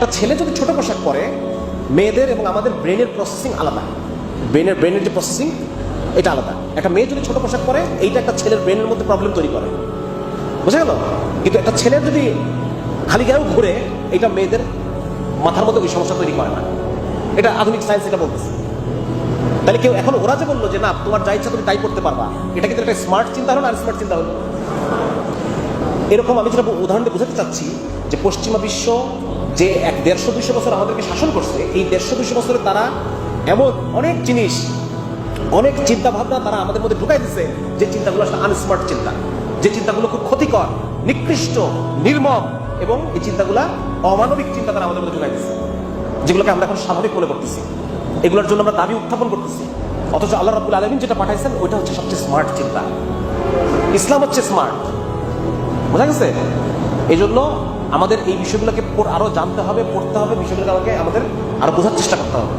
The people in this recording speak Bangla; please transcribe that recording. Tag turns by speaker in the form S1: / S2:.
S1: একটা ছেলে যদি ছোট পোশাক পরে, মেয়েদের এবং আমাদের ব্রেনের প্রসেসিং আলাদা, ব্রেনের যে প্রসেসিং এটা আলাদা। একটা মেয়ে যদি ছোট পোশাক পরে, এইটা একটা ছেলের ব্রেনের মধ্যে প্রবলেম তৈরি করে, বুঝা গেল? কিন্তু একটা ছেলের যদি খালি গায়েও ঘুরে, এটা মেয়েদের মাথার মধ্যে ওই সমস্যা তৈরি করে না। এটা আধুনিক সায়েন্স এটা বলতেছে। তাহলে কেউ এখন ওরা যে বললো যে না তোমার যা ইচ্ছা তুমি তাই করতে পারবা, এটা কিন্তু একটা স্মার্ট চিন্তা হলো না স্মার্ট চিন্তা হলো? এরকম আমি যেটা উদাহরণ দিয়ে বোঝাতে চাচ্ছি যে পশ্চিমা বিশ্ব যে 150-200 বছর আমাদেরকে শাসন করছে, এই 150-200 বছরে তারা এমন অনেক জিনিস, অনেক চিন্তা ভাবনা তারা আমাদের মধ্যে ঢুকাই দিচ্ছে, যে চিন্তাগুলো আসলে আনস্মার্ট চিন্তা, যে চিন্তাগুলো খুব ক্ষতিকর, নিকৃষ্ট, নির্মম, এবং এই চিন্তাগুলা অমানবিক চিন্তা তারা আমাদের মধ্যে ঢুকাই দিচ্ছে, যেগুলোকে আমরা এখন স্বাভাবিক মনে করতেছি। এগুলোর জন্য আমরা দাবি উত্থাপন করতেছি, অথচ আল্লাহ রাব্বুল আলামিন যেটা পাঠাইছেন ওইটা হচ্ছে সবচেয়ে স্মার্ট চিন্তা। ইসলাম হচ্ছে স্মার্ট, বোঝা গেছে? এই জন্য আমাদের এই বিষয়গুলোকে আরো জানতে হবে, পড়তে হবে, বিষয়গুলোকে আমাদের আরো বোঝার চেষ্টা করতে হবে।